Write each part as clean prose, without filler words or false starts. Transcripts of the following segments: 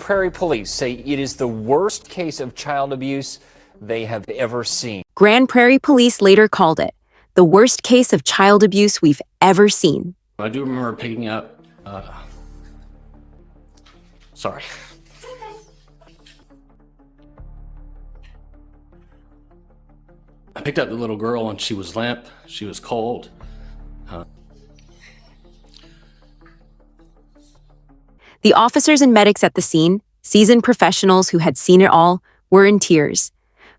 Prairie police say it is the worst case of child abuse they have ever seen. Grand Prairie police later called it the worst case of child abuse we've ever seen. I do remember picking up, sorry. I picked up the little girl and she was limp, she was cold. The officers and medics at the scene, seasoned professionals who had seen it all, were in tears.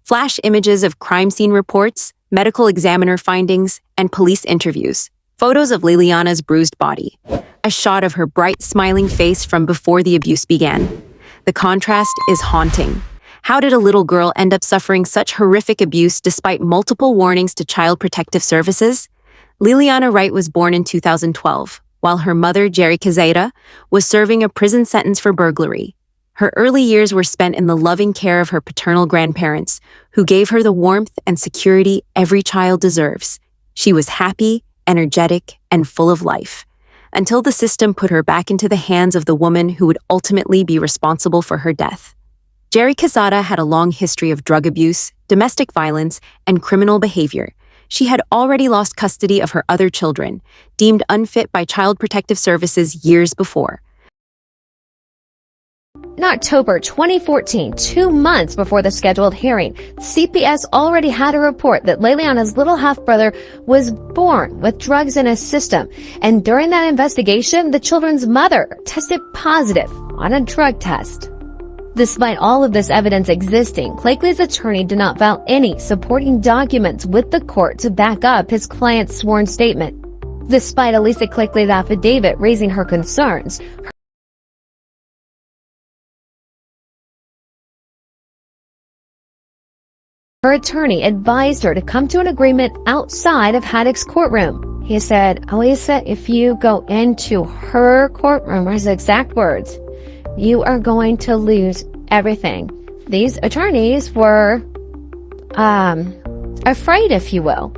Flash images of crime scene reports, medical examiner findings, and police interviews. Photos of Leiliana's bruised body. A shot of her bright, smiling face from before the abuse began. The contrast is haunting. How did a little girl end up suffering such horrific abuse despite multiple warnings to Child Protective Services? Leiliana Wright was born in 2012, while her mother, Jeri Quesada, was serving a prison sentence for burglary. Her early years were spent in the loving care of her paternal grandparents, who gave her the warmth and security every child deserves. She was happy, energetic, and full of life, until the system put her back into the hands of the woman who would ultimately be responsible for her death. Jeri Quesada had a long history of drug abuse, domestic violence, and criminal behavior. She had already lost custody of her other children, deemed unfit by Child Protective Services years before. In October 2014, 2 months before the scheduled hearing, CPS already had a report that Leiliana's little half-brother was born with drugs in his system. And during that investigation, the children's mother tested positive on a drug test. Despite all of this evidence existing, Clekley's attorney did not file any supporting documents with the court to back up his client's sworn statement. Despite Elisa Clekley's affidavit raising her concerns, her attorney advised her to come to an agreement outside of Haddock's courtroom. He said, "Elisa, if you go into her courtroom," his exact words, "you are going to lose everything." These attorneys were, afraid, if you will,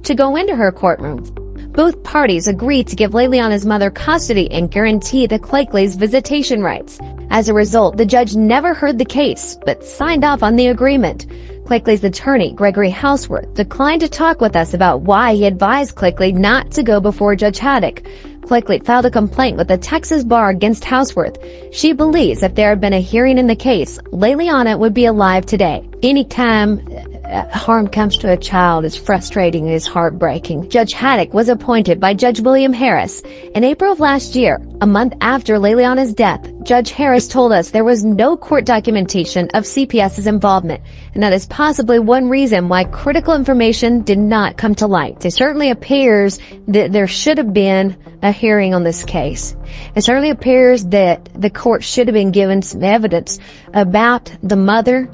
to go into her courtroom. Both parties agreed to give Leiliana's mother custody and guarantee the Clekley's visitation rights. As a result, the judge never heard the case, but signed off on the agreement. Clekley's attorney, Gregory Houseworth, declined to talk with us about why he advised Clekley not to go before Judge Haddock. Clekley filed a complaint with the Texas bar against Houseworth. She believes if there had been a hearing in the case, Leiliana would be alive today. Anytime harm comes to a child is frustrating and is heartbreaking. Judge Haddock was appointed by Judge William Harris. In April of last year, a month after Leiliana's death, Judge Harris told us there was no court documentation of CPS's involvement, and that is possibly one reason why critical information did not come to light. It certainly appears that there should have been a hearing on this case. It certainly appears that the court should have been given some evidence about the mother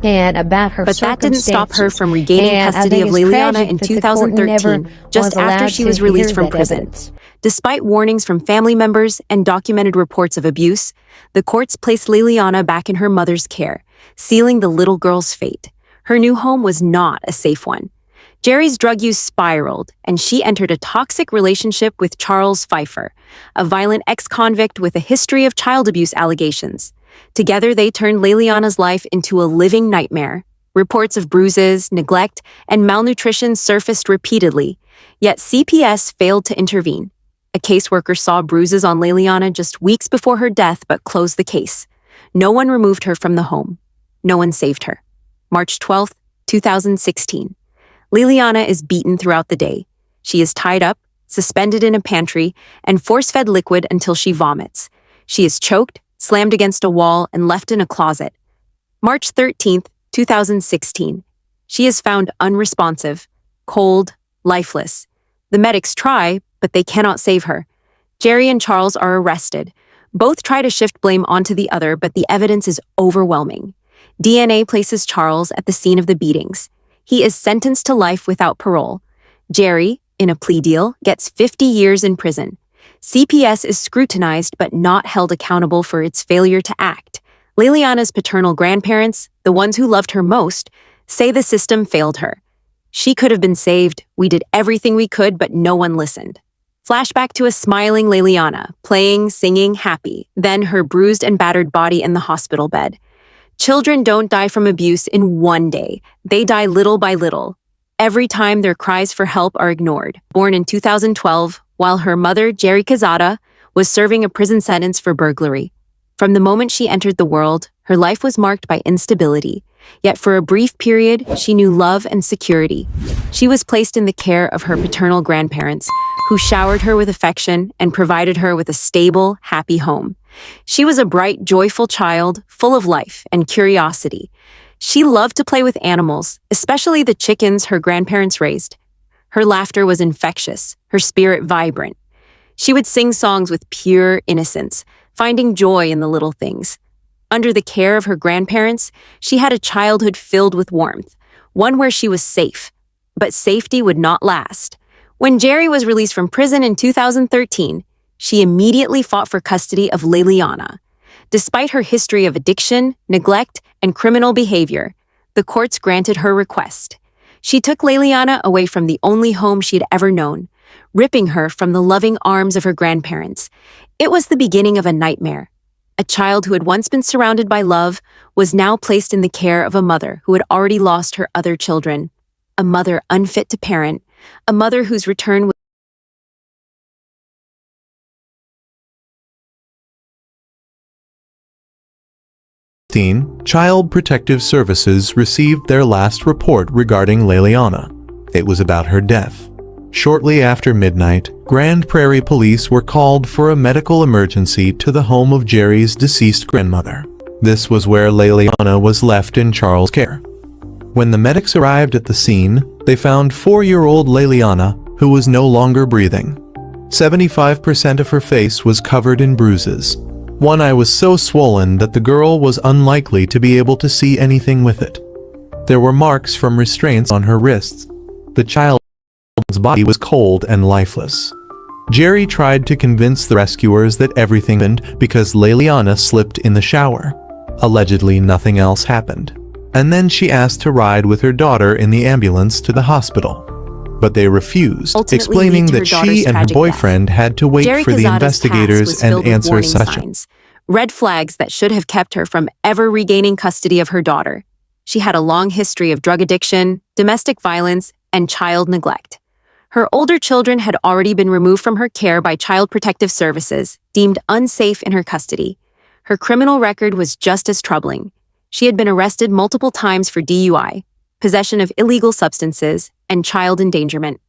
and about her circumstances. But that didn't stop her from regaining custody of Leiliana in 2013, just after she was released from prison. Despite warnings from family members and documented reports of abuse, the courts placed Leiliana back in her mother's care, sealing the little girl's fate. Her new home was not a safe one. Jeri's drug use spiraled, and she entered a toxic relationship with Charles Phifer, a violent ex-convict with a history of child abuse allegations. Together, they turned Leiliana's life into a living nightmare. Reports of bruises, neglect, and malnutrition surfaced repeatedly, yet CPS failed to intervene. A caseworker saw bruises on Leiliana just weeks before her death but closed the case. No one removed her from the home. No one saved her. March 12, 2016. Leiliana is beaten throughout the day. She is tied up, suspended in a pantry, and force-fed liquid until she vomits. She is choked, slammed against a wall, and left in a closet. March 13, 2016. She is found unresponsive, cold, lifeless. The medics try, but they cannot save her. Jeri and Charles are arrested. Both try to shift blame onto the other, but the evidence is overwhelming. DNA places Charles at the scene of the beatings. He is sentenced to life without parole. Jeri, in a plea deal, gets 50 years in prison. CPS is scrutinized but not held accountable for its failure to act. Leiliana's paternal grandparents, the ones who loved her most, say the system failed her. She could have been saved. We did everything we could, but no one listened. Flashback to a smiling Leiliana, playing, singing, happy, then her bruised and battered body in the hospital bed. Children don't die from abuse in one day. They die little by little. Every time their cries for help are ignored. Born in 2012, while her mother, Jeri Quesada, was serving a prison sentence for burglary. From the moment she entered the world, her life was marked by instability. Yet for a brief period, she knew love and security. She was placed in the care of her paternal grandparents, who showered her with affection and provided her with a stable, happy home. She was a bright, joyful child, full of life and curiosity. She loved to play with animals, especially the chickens her grandparents raised. Her laughter was infectious, her spirit vibrant. She would sing songs with pure innocence, finding joy in the little things. Under the care of her grandparents, she had a childhood filled with warmth, one where she was safe. But safety would not last. When Jeri was released from prison in 2013, she immediately fought for custody of Leiliana. Despite her history of addiction, neglect, and criminal behavior, the courts granted her request. She took Leiliana away from the only home she'd ever known, ripping her from the loving arms of her grandparents. It was the beginning of a nightmare. A child who had once been surrounded by love was now placed in the care of a mother who had already lost her other children. A mother unfit to parent, a mother whose return was Child Protective Services received their last report regarding Leiliana. It was about her death. Shortly after midnight, Grand Prairie police were called for a medical emergency to the home of Jeri's deceased grandmother. This was where Leiliana was left in Charles' care. When the medics arrived at the scene, they found 4-year-old Leiliana, who was no longer breathing. 75% of her face was covered in bruises. One eye was so swollen that the girl was unlikely to be able to see anything with it. There were marks from restraints on her wrists. The child's body was cold and lifeless. Jeri tried to convince the rescuers that everything happened because Leiliana slipped in the shower. Allegedly, nothing else happened. And then she asked to ride with her daughter in the ambulance to the hospital. But they refused, explaining that she and her boyfriend had to wait Jeri for the Quesada's investigators past was and filled with answer warning such signs, red flags that should have kept her from ever regaining custody of her daughter. She had a long history of drug addiction, domestic violence, and child neglect. Her older children had already been removed from her care by Child Protective Services, deemed unsafe in her custody. Her criminal record was just as troubling. She had been arrested multiple times for DUI, possession of illegal substances, and child endangerment.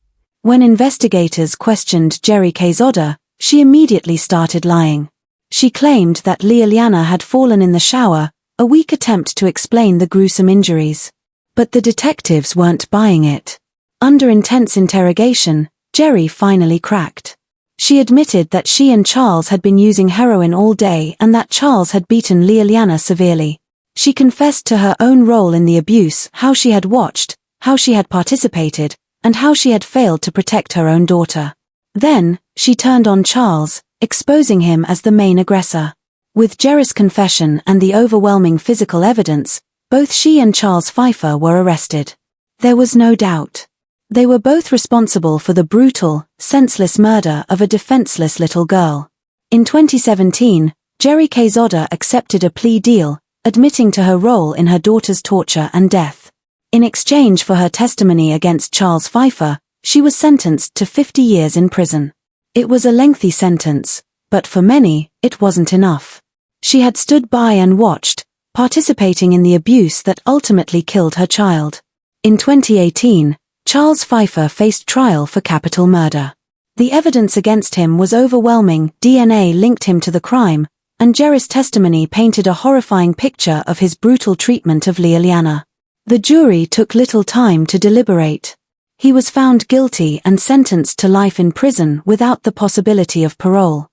When investigators questioned Jeri Quesada, she immediately started lying. She claimed that Leiliana had fallen in the shower, a weak attempt to explain the gruesome injuries. But the detectives weren't buying it. Under intense interrogation, Jeri finally cracked. She admitted that she and Charles had been using heroin all day and that Charles had beaten Leiliana severely. She confessed to her own role in the abuse, how she had watched, how she had participated, and how she had failed to protect her own daughter. Then, she turned on Charles, exposing him as the main aggressor. With Jeri's confession and the overwhelming physical evidence, both she and Charles Phifer were arrested. There was no doubt. They were both responsible for the brutal, senseless murder of a defenseless little girl. In 2017, Jeri Quesada accepted a plea deal, admitting to her role in her daughter's torture and death. In exchange for her testimony against Charles Phifer, she was sentenced to 50 years in prison. It was a lengthy sentence, but for many, it wasn't enough. She had stood by and watched, participating in the abuse that ultimately killed her child. In 2018, Charles Phifer faced trial for capital murder. The evidence against him was overwhelming. DNA linked him to the crime, and Jeri's testimony painted a horrifying picture of his brutal treatment of Leiliana. The jury took little time to deliberate. He was found guilty and sentenced to life in prison without the possibility of parole.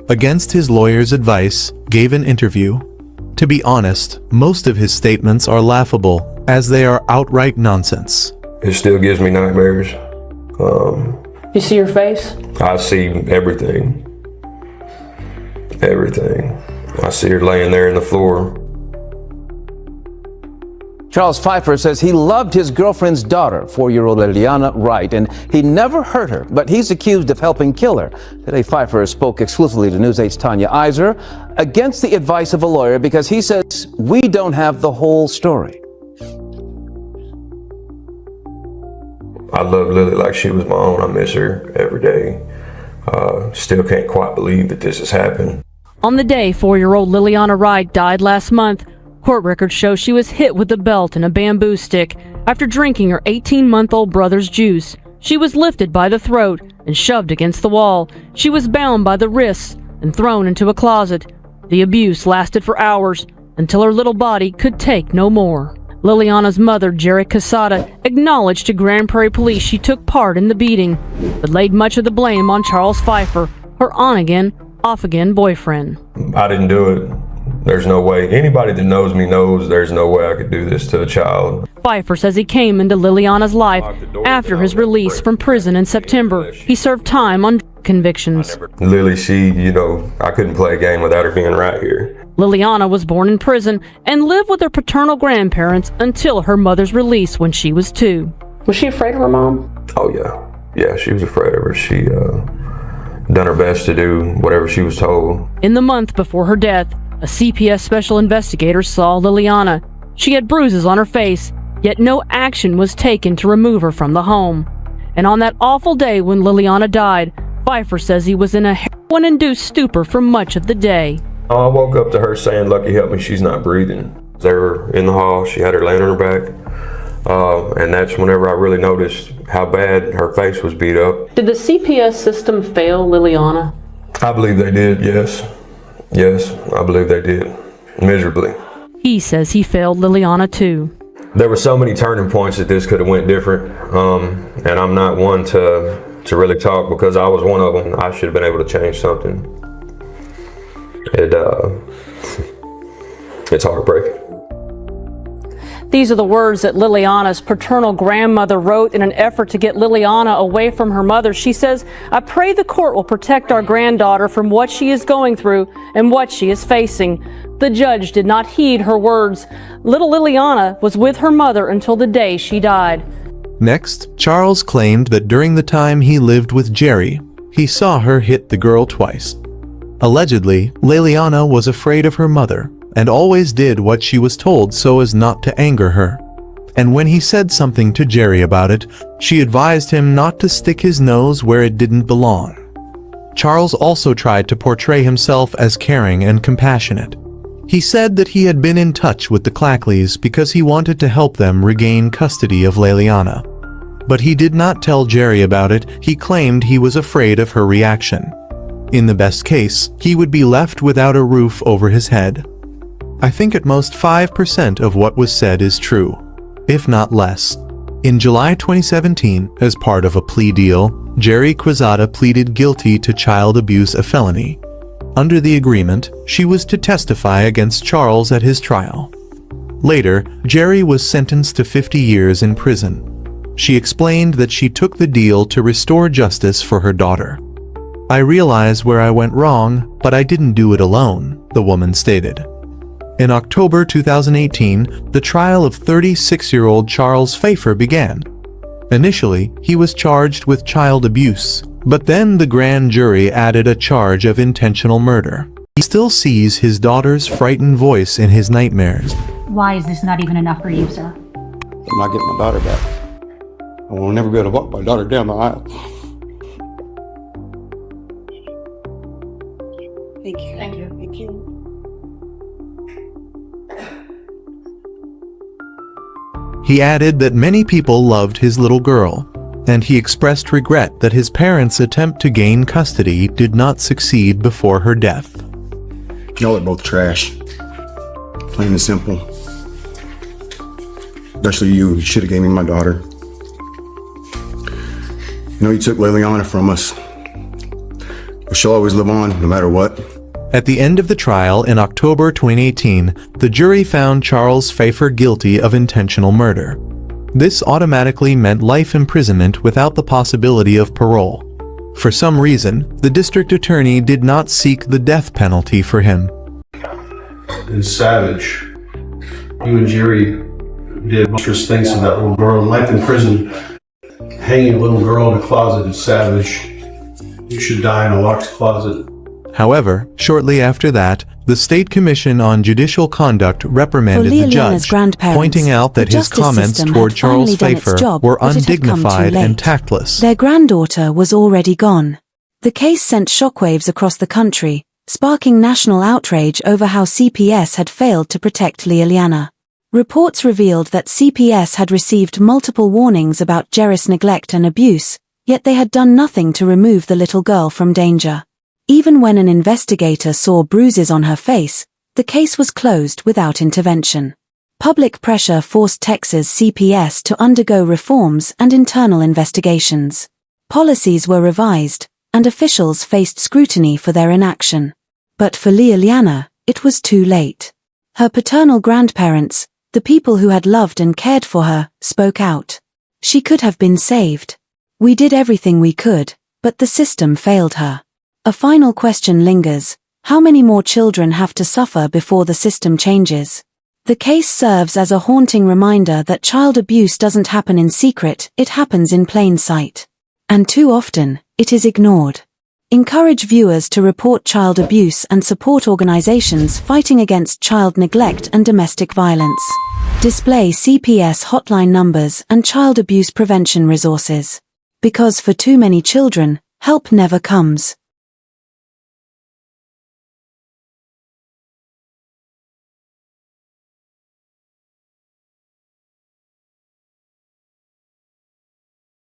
Against his lawyer's advice, gave an interview. To be honest, most of his statements are laughable, as they are outright nonsense. It still gives me nightmares. You see her face? I see everything. Everything. I see her laying there in the floor. Charles Phifer says he loved his girlfriend's daughter, 4-year-old Leiliana Wright, and he never hurt her, but he's accused of helping kill her. Today, Phifer spoke exclusively to News 8's Tanya Iser against the advice of a lawyer because he says we don't have the whole story. I love Lily like she was my own. I miss her every day. Still can't quite believe that this has happened. On the day 4-year-old Leiliana Wright died last month, court records show she was hit with a belt and a bamboo stick after drinking her 18-month-old brother's juice. She was lifted by the throat and shoved against the wall. She was bound by the wrists and thrown into a closet. The abuse lasted for hours until her little body could take no more. Leiliana's mother, Jeri Quesada, acknowledged to Grand Prairie Police she took part in the beating, but laid much of the blame on Charles Phifer, her on-again, off-again boyfriend. I didn't do it. There's no way. Anybody that knows me knows there's no way I could do this to a child. Phifer says he came into Leiliana's life after his release from prison in September. He served time on convictions. Lily, I couldn't play a game without her being right here. Leiliana was born in prison and lived with her paternal grandparents until her mother's release when she was 2. Was she afraid of her mom? Oh, yeah. Yeah, she was afraid of her. She done her best to do whatever she was told. In the month before her death, a CPS special investigator saw Leiliana. She had bruises on her face, yet no action was taken to remove her from the home. And on that awful day when Leiliana died, Phifer says he was in a heroin-induced stupor for much of the day. I woke up to her saying, "Lucky help me, she's not breathing." They were in the hall. She had her laying on her back. And that's whenever I really noticed how bad her face was beat up. Did the CPS system fail Leiliana? I believe they did, yes. Yes, I believe they did. Miserably. He says he failed Leiliana too. There were so many turning points that this could have went different. And I'm not one to really talk because I was one of them. I should have been able to change something. It's heartbreaking. These are the words that Leiliana's paternal grandmother wrote in an effort to get Leiliana away from her mother. She says, "I pray the court will protect our granddaughter from what she is going through and what she is facing." The judge did not heed her words. Little Leiliana was with her mother until the day she died. Next, Charles claimed that during the time he lived with Jeri, he saw her hit the girl twice. Allegedly, Leiliana was afraid of her mother and always did what she was told so as not to anger her. And when he said something to Jeri about it, she advised him not to stick his nose where it didn't belong. Charles also tried to portray himself as caring and compassionate. He said that he had been in touch with the Clackleys because he wanted to help them regain custody of Leiliana. But he did not tell Jeri about it. He claimed he was afraid of her reaction. In the best case, he would be left without a roof over his head. I think at most 5% of what was said is true, if not less. In July 2017, as part of a plea deal, Jeri Quesada pleaded guilty to child abuse, a felony. Under the agreement, she was to testify against Charles at his trial. Later, Jeri was sentenced to 50 years in prison. She explained that she took the deal to restore justice for her daughter. "I realize where I went wrong, but I didn't do it alone," the woman stated. In October 2018, the trial of 36-year-old Charles Phifer began. Initially, he was charged with child abuse, but then the grand jury added a charge of intentional murder. He still sees his daughter's frightened voice in his nightmares. Why is this not even enough for you, sir? I'm not getting my daughter back. I will never be able to walk my daughter down the aisle. Thank you. Thank you. Thank you. He added that many people loved his little girl, and he expressed regret that his parents' attempt to gain custody did not succeed before her death. Y'all are both trash. Plain and simple. Especially you. You should have gave me my daughter. You know, you took Leiliana from us. But she'll always live on, no matter what. At the end of the trial in October 2018, the jury found Charles Phifer guilty of intentional murder. This automatically meant life imprisonment without the possibility of parole. For some reason, the district attorney did not seek the death penalty for him. It's savage. You and Jeri did monstrous things to that little girl. Life in prison, hanging a little girl in a closet is savage. You should die in a locked closet. However, shortly after that, the State Commission on Judicial Conduct reprimanded the judge, pointing out that his comments toward Charles Phifer were undignified and tactless. Their granddaughter was already gone. The case sent shockwaves across the country, sparking national outrage over how CPS had failed to protect Leiliana. Reports revealed that CPS had received multiple warnings about Jeri's neglect and abuse, yet they had done nothing to remove the little girl from danger. Even when an investigator saw bruises on her face, the case was closed without intervention. Public pressure forced Texas CPS to undergo reforms and internal investigations. Policies were revised, and officials faced scrutiny for their inaction. But for Leiliana, it was too late. Her paternal grandparents, the people who had loved and cared for her, spoke out. She could have been saved. We did everything we could, but the system failed her. A final question lingers: how many more children have to suffer before the system changes? The case serves as a haunting reminder that child abuse doesn't happen in secret, it happens in plain sight. And too often, it is ignored. Encourage viewers to report child abuse and support organizations fighting against child neglect and domestic violence. Display CPS hotline numbers and child abuse prevention resources. Because for too many children, help never comes.